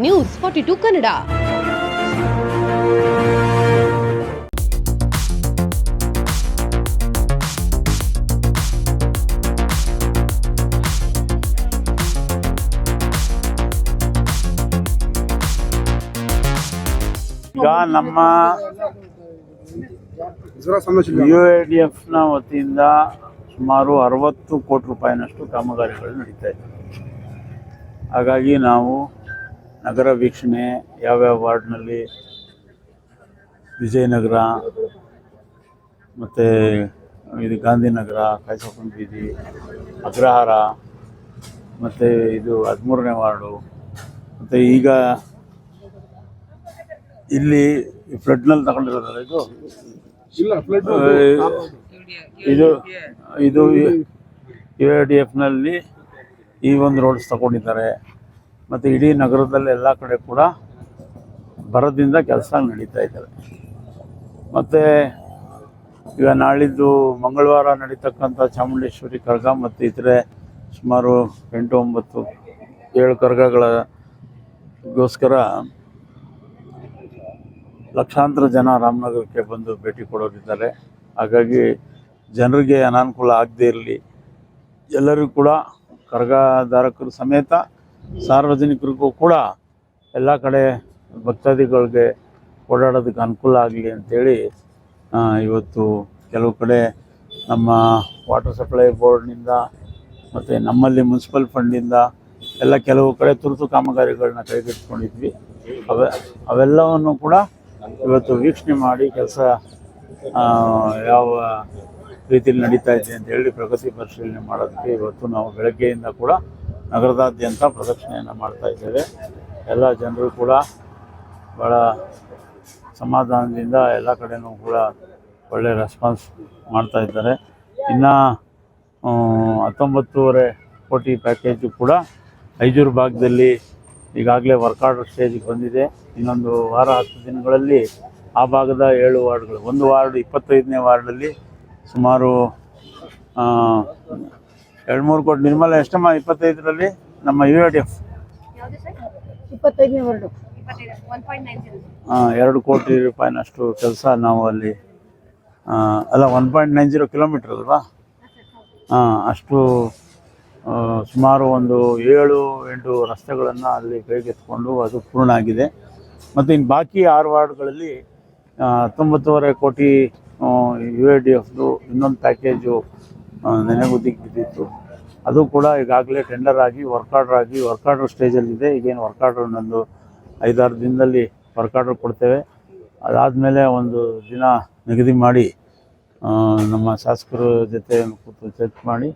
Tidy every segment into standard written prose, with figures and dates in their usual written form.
News 42 Kannada. ಈಗ ನಮ್ಮ UADF ವತಿಯಿಂದ ಸುಮಾರು 60 ಕೋಟಿ ರೂಪಾಯಿನಷ್ಟು ಕಾಮಗಾರಿಗಳು ನಡೀತಾ ಇದೆ. ಹಾಗಾಗಿ ನಾವು ನಗರ ವೀಕ್ಷಣೆ ಯಾವ್ಯಾವ ವಾರ್ಡ್ನಲ್ಲಿ ವಿಜಯನಗರ ಮತ್ತು ಇದು ಗಾಂಧಿನಗರ, ಕಾಯಸಪ್ಪನ ಬೀದಿ, ಅಗ್ರಹಾರ ಮತ್ತು ಇದು 13ನೇ ವಾರ್ಡು ಮತ್ತು ಈಗ ಇಲ್ಲಿ ಫ್ಲಡ್ನಲ್ಲಿ ತಗೊಂಡಿರೋದಲ್ಲ ಇದು ಇದು UADFನಲ್ಲಿ ಈ ಒಂದು ರೋಡ್ಸ್ ತಗೊಂಡಿದ್ದಾರೆ. ಮತ್ತು ಇಡೀ ನಗರದಲ್ಲಿ ಎಲ್ಲ ಕಡೆ ಕೂಡ ಬರದಿಂದ ಕೆಲಸ ನಡೀತಾ ಇದ್ದಾವೆ. ಮತ್ತು ಈಗ ನಾಳಿದ್ದು ಮಂಗಳವಾರ ನಡೀತಕ್ಕಂಥ ಚಾಮುಂಡೇಶ್ವರಿ ಕರಗ ಮತ್ತು ಇತರೆ ಸುಮಾರು 8, 9, 7 ಕರಗಗಳಿಗೋಸ್ಕರ ಲಕ್ಷಾಂತರ ಜನ ರಾಮನಗರಕ್ಕೆ ಬಂದು ಭೇಟಿ ಕೊಡೋರಿದ್ದಾರೆ. ಹಾಗಾಗಿ ಜನರಿಗೆ ಅನಾನುಕೂಲ ಆಗದೇ ಇರಲಿ, ಎಲ್ಲರಿಗೂ ಕೂಡ ಕರಗಧಾರಕರು ಸಮೇತ ಸಾರ್ವಜನಿಕರಿಗೂ ಕೂಡ ಎಲ್ಲ ಕಡೆ ಭಕ್ತಾದಿಗಳಿಗೆ ಓಡಾಡೋದಕ್ಕೆ ಅನುಕೂಲ ಆಗಲಿ ಅಂಥೇಳಿ ಇವತ್ತು ಕೆಲವು ಕಡೆ ನಮ್ಮ ವಾಟರ್ ಸಪ್ಲೈ ಬೋರ್ಡ್ನಿಂದ ಮತ್ತು ನಮ್ಮಲ್ಲಿ ಮುನ್ಸಿಪಲ್ ಫಂಡಿಂದ ಎಲ್ಲ ಕೆಲವು ಕಡೆ ತುರ್ತು ಕಾಮಗಾರಿಗಳನ್ನ ಕೈಗೆತ್ತಿಕೊಂಡಿದ್ವಿ. ಅವೆಲ್ಲವನ್ನು ಕೂಡ ಇವತ್ತು ವೀಕ್ಷಣೆ ಮಾಡಿ ಕೆಲಸ ಯಾವ ರೀತಿಯಲ್ಲಿ ನಡೀತಾ ಇದೆ ಅಂತ ಹೇಳಿ ಪ್ರಗತಿ ಪರಿಶೀಲನೆ ಮಾಡೋದಕ್ಕೆ ಇವತ್ತು ನಾವು ಬೆಳಗ್ಗೆಯಿಂದ ಕೂಡ ನಗರದಾದ್ಯಂತ ಪ್ರದಕ್ಷಿಣೆಯನ್ನು ಮಾಡ್ತಾ ಇದ್ದೇವೆ. ಎಲ್ಲ ಜನರು ಕೂಡ ಭಾಳ ಸಮಾಧಾನದಿಂದ ಎಲ್ಲ ಕಡೆಯೂ ಕೂಡ ಒಳ್ಳೆಯ ರೆಸ್ಪಾನ್ಸ್ ಮಾಡ್ತಾ ಇದ್ದಾರೆ. ಇನ್ನು 19.5 ಕೋಟಿ ಪ್ಯಾಕೇಜು ಕೂಡ ಐಜೂರು ಭಾಗದಲ್ಲಿ ಈಗಾಗಲೇ ವರ್ಕ್ ಆರ್ಡರ್ ಸ್ಟೇಜಿಗೆ ಬಂದಿದೆ. ಇನ್ನೊಂದು ವಾರ 10 ದಿನಗಳಲ್ಲಿ ಆ ಭಾಗದ 7 ವಾರ್ಡ್ಗಳು, ಒಂದು ವಾರ್ಡ್ 25ನೇ ವಾರ್ಡಲ್ಲಿ ಸುಮಾರು 2-3 ಕೋಟಿ. ನಿರ್ಮಲ ಎಷ್ಟಮ್ಮ 25ರಲ್ಲಿ ನಮ್ಮ UADF 25ನೇ ವಾರ್ಡು 2 ಕೋಟಿ ರೂಪಾಯಿನಷ್ಟು ಕೆಲಸ ನಾವು ಅಲ್ಲಿ ಅಲ್ಲ 1.90 ಕಿಲೋಮೀಟ್ರ್ ಅಲ್ವಾ, ಅಷ್ಟು ಸುಮಾರು ಒಂದು 7-8 ರಸ್ತೆಗಳನ್ನು ಅಲ್ಲಿ ಕೈಗೆತ್ತಿಕೊಂಡು ಅದು ಪೂರ್ಣ ಆಗಿದೆ. ಮತ್ತು ಇನ್ನು ಬಾಕಿ 6 ವಾರ್ಡ್ಗಳಲ್ಲಿ 19.5 ಕೋಟಿ UADFದು ಇನ್ನೊಂದು ಪ್ಯಾಕೇಜು ನೆನೆಗುದಿಗೆ ಬಿದ್ದಿತ್ತು. ಅದು ಕೂಡ ಈಗಾಗಲೇ ಟೆಂಡರ್ ಆಗಿ ವರ್ಕ್ ಆರ್ಡರ್ ಸ್ಟೇಜಲ್ಲಿದೆ. ಈಗೇನು ವರ್ಕ್ ಆರ್ಡರ್ ಒಂದು 5-6 ದಿನದಲ್ಲಿ ವರ್ಕ್ ಆರ್ಡರ್ ಕೊಡ್ತೇವೆ. ಅದಾದಮೇಲೆ ಒಂದು ದಿನ ನಿಗದಿ ಮಾಡಿ ನಮ್ಮ ಶಾಸಕರ ಜೊತೆ ಕೂತು ಚರ್ಚೆ ಮಾಡಿ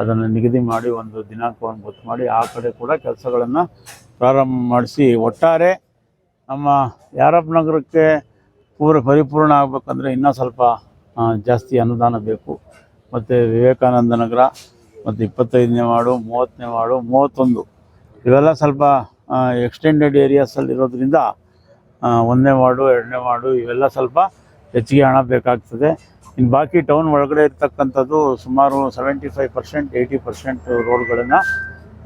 ಅದನ್ನು ನಿಗದಿ ಮಾಡಿ ಒಂದು ದಿನಾಂಕವನ್ನು ಗೊತ್ತು ಮಾಡಿ ಆ ಕಡೆ ಕೂಡ ಕೆಲಸಗಳನ್ನು ಪ್ರಾರಂಭ ಮಾಡಿಸಿ ಒಟ್ಟಾರೆ ನಮ್ಮ ಯಾರಪ್ಪ ನಗರಕ್ಕೆ ಪರಿಪೂರ್ಣ ಆಗಬೇಕಂದ್ರೆ ಇನ್ನೂ ಸ್ವಲ್ಪ ಜಾಸ್ತಿ ಅನುದಾನ ಬೇಕು. ಮತ್ತು ವಿವೇಕಾನಂದ ನಗರ ಮತ್ತು 25ನೇ ವಾರ್ಡು, 30ನೇ ವಾರ್ಡು, 31 ಇವೆಲ್ಲ ಸ್ವಲ್ಪ ಎಕ್ಸ್ಟೆಂಡೆಡ್ ಏರಿಯಾಸಲ್ಲಿರೋದ್ರಿಂದ 1ನೇ ವಾರ್ಡು, 2ನೇ ವಾರ್ಡು ಇವೆಲ್ಲ ಸ್ವಲ್ಪ ಹೆಚ್ಚಿಗೆ ಹಣ ಬೇಕಾಗ್ತದೆ. ಇನ್ನು ಬಾಕಿ ಟೌನ್ ಒಳಗಡೆ ಇರ್ತಕ್ಕಂಥದ್ದು ಸುಮಾರು 75%, 80% ರೋಡ್ಗಳನ್ನು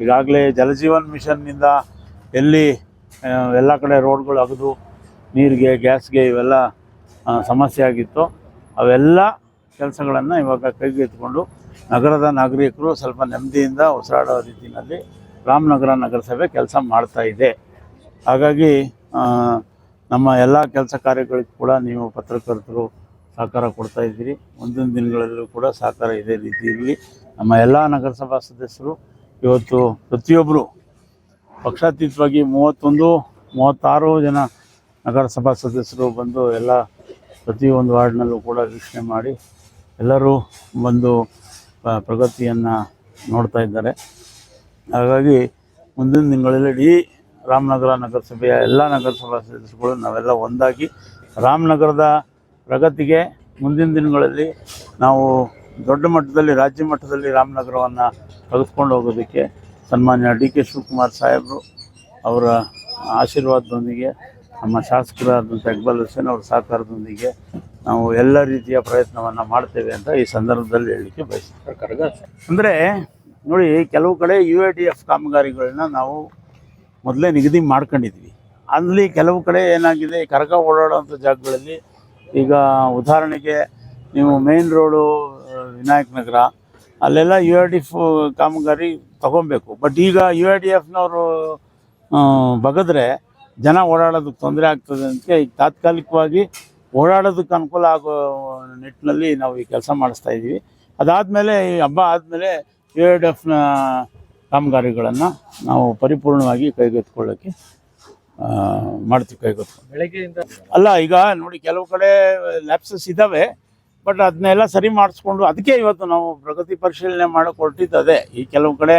ಈಗಾಗಲೇ ಜಲಜೀವನ್ ಮಿಷನ್ನಿಂದ ಎಲ್ಲಿ ಎಲ್ಲ ಕಡೆ ರೋಡ್ಗಳು ಅಗದು ನೀರಿಗೆ, ಗ್ಯಾಸ್ಗೆ ಇವೆಲ್ಲ ಸಮಸ್ಯೆ ಆಗಿತ್ತು, ಅವೆಲ್ಲ ಕೆಲಸಗಳನ್ನು ಇವಾಗ ಕೈಗೆತ್ತಿಕೊಂಡು ನಗರದ ನಾಗರಿಕರು ಸ್ವಲ್ಪ ನೆಮ್ಮದಿಯಿಂದ ಉಸಿರಾಡೋ ರೀತಿಯಲ್ಲಿ ರಾಮನಗರ ನಗರಸಭೆ ಕೆಲಸ ಮಾಡ್ತಾ ಇದೆ. ಹಾಗಾಗಿ ನಮ್ಮ ಎಲ್ಲ ಕೆಲಸ ಕಾರ್ಯಗಳಿಗೂ ಕೂಡ ನೀವು ಪತ್ರಕರ್ತರು ಸಹಕಾರ ಕೊಡ್ತಾ ಇದ್ದೀರಿ. ಮುಂದಿನ ದಿನಗಳಲ್ಲೂ ಕೂಡ ಸಹಕಾರ ಇದೇ ರೀತಿ ಇರಲಿ. ನಮ್ಮ ಎಲ್ಲ ನಗರಸಭಾ ಸದಸ್ಯರು ಇವತ್ತು ಪ್ರತಿಯೊಬ್ಬರು ಪಕ್ಷಾತೀತವಾಗಿ 31-36 ಜನ ನಗರಸಭಾ ಸದಸ್ಯರು ಬಂದು ಎಲ್ಲ ಪ್ರತಿಯೊಂದು ವಾರ್ಡ್ನಲ್ಲೂ ಕೂಡ ವೀಕ್ಷಣೆ ಮಾಡಿ ಎಲ್ಲರೂ ಬಂದು ಪ್ರಗತಿಯನ್ನು ನೋಡ್ತಾ ಇದ್ದಾರೆ. ಹಾಗಾಗಿ ಮುಂದಿನ ದಿನಗಳಲ್ಲಿ ಇಡೀ ರಾಮನಗರ ನಗರಸಭೆಯ ಎಲ್ಲ ನಗರಸಭಾ ಸದಸ್ಯರುಗಳು ನಾವೆಲ್ಲ ಒಂದಾಗಿ ರಾಮನಗರದ ಪ್ರಗತಿಗೆ ಮುಂದಿನ ದಿನಗಳಲ್ಲಿ ನಾವು ದೊಡ್ಡ ಮಟ್ಟದಲ್ಲಿ, ರಾಜ್ಯ ಮಟ್ಟದಲ್ಲಿ ರಾಮನಗರವನ್ನು ತೆಗೆದುಕೊಂಡು ಹೋಗೋದಕ್ಕೆ ಸನ್ಮಾನ್ಯ DK ಶಿವಕುಮಾರ್ ಸಾಹೇಬರು ಅವರ ಆಶೀರ್ವಾದದೊಂದಿಗೆ, ನಮ್ಮ ಶಾಸಕರಾದಂಥ ಇಕ್ಬಾಲ್ ಹುಸೇನ್ ಅವರ ಸಹಕಾರದೊಂದಿಗೆ ನಾವು ಎಲ್ಲ ರೀತಿಯ ಪ್ರಯತ್ನವನ್ನು ಮಾಡ್ತೇವೆ ಅಂತ ಈ ಸಂದರ್ಭದಲ್ಲಿ ಹೇಳಲಿಕ್ಕೆ ಬಯಸ್ತಾರೆ. ಅಂದರೆ ನೋಡಿ, ಕೆಲವು ಕಡೆ UADF ಕಾಮಗಾರಿಗಳನ್ನ ನಾವು ಮೊದಲೇ ನಿಗದಿ ಮಾಡ್ಕೊಂಡಿದ್ವಿ. ಅಲ್ಲಿ ಕೆಲವು ಕಡೆ ಏನಾಗಿದೆ, ಕರಗ ಓಡಾಡೋವಂಥ ಜಾಗಗಳಲ್ಲಿ ಈಗ ಉದಾಹರಣೆಗೆ ನೀವು ಮೇನ್ ರೋಡು ವಿನಾಯಕ ನಗರ ಅಲ್ಲೆಲ್ಲ ಯು ಆರ್ ಡಿ ಎಫ್ ಕಾಮಗಾರಿ ತೊಗೊಬೇಕು. ಬಟ್ ಈಗ ಯು ಆರ್ ಡಿ ಎಫ್ನವರು ಬಗೆದ್ರೆ ಜನ ಓಡಾಡೋದಕ್ಕೆ ತೊಂದರೆ ಆಗ್ತದೆ ಅಂತ ಈಗ ತಾತ್ಕಾಲಿಕವಾಗಿ ಓಡಾಡೋದಕ್ಕೆ ಅನುಕೂಲ ಆಗೋ ನಿಟ್ಟಿನಲ್ಲಿ ನಾವು ಈ ಕೆಲಸ ಮಾಡಿಸ್ತಾ ಇದ್ದೀವಿ. ಅದಾದಮೇಲೆ ಈ ಹಬ್ಬ ಆದಮೇಲೆ ಯು ಆರ್ ಡಿ ಎಫ್ನ ಕಾಮಗಾರಿಗಳನ್ನು ನಾವು ಪರಿಪೂರ್ಣವಾಗಿ ಕೈಗೆತ್ತಿಕೊಳ್ಳೋಕ್ಕೆ ಮಾಡ್ತೀವಿ. ಬೆಳಗ್ಗೆಯಿಂದ ಅಲ್ಲ, ಈಗ ನೋಡಿ ಕೆಲವು ಕಡೆ ಲ್ಯಾಪ್ಸಸ್ ಇದ್ದಾವೆ, ಬಟ್ ಅದನ್ನೆಲ್ಲ ಸರಿ ಮಾಡಿಸ್ಕೊಂಡು ಅದಕ್ಕೆ ಇವತ್ತು ನಾವು ಪ್ರಗತಿ ಪರಿಶೀಲನೆ ಮಾಡೋಕೆ ಹೊರಟಿದ್ದದೆ. ಈ ಕೆಲವು ಕಡೆ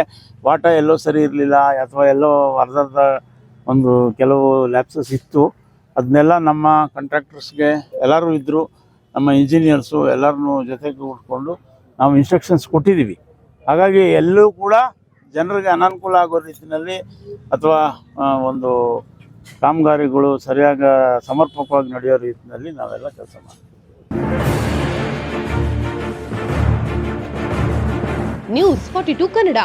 ವಾಟ ಎಲ್ಲೋ ಸರಿ ಇರಲಿಲ್ಲ ಅಥವಾ ಎಲ್ಲೋ ಅರ್ಧರ್ಧ ಒಂದು ಕೆಲವು ಲ್ಯಾಪ್ಸಸ್ ಇತ್ತು. ಅದನ್ನೆಲ್ಲ ನಮ್ಮ ಕಾಂಟ್ರಾಕ್ಟರ್ಸ್ಗೆ ಎಲ್ಲರೂ ಇದ್ದರು, ನಮ್ಮ ಇಂಜಿನಿಯರ್ಸು ಎಲ್ಲರನ್ನೂ ಜೊತೆಗೆ ಕೂಡಿಸ್ಕೊಂಡು ನಾವು ಇನ್ಸ್ಟ್ರಕ್ಷನ್ಸ್ ಕೊಟ್ಟಿದ್ದೀವಿ. ಹಾಗಾಗಿ ಎಲ್ಲೂ ಕೂಡ ಜನರಿಗೆ ಅನಾನುಕೂಲ ಆಗೋ ರೀತಿಯಲ್ಲಿ ಅಥವಾ ಒಂದು ಕಾಮಗಾರಿಗಳು ಸರಿಯಾಗಿ ಸಮರ್ಪಕವಾಗಿ ನಡೆಯೋ ರೀತಿಯಲ್ಲಿ ನಾವೆಲ್ಲ ಕೆಲಸ ಮಾಡ್ತೀವಿ. ನ್ಯೂಸ್ 42 ಕನ್ನಡ.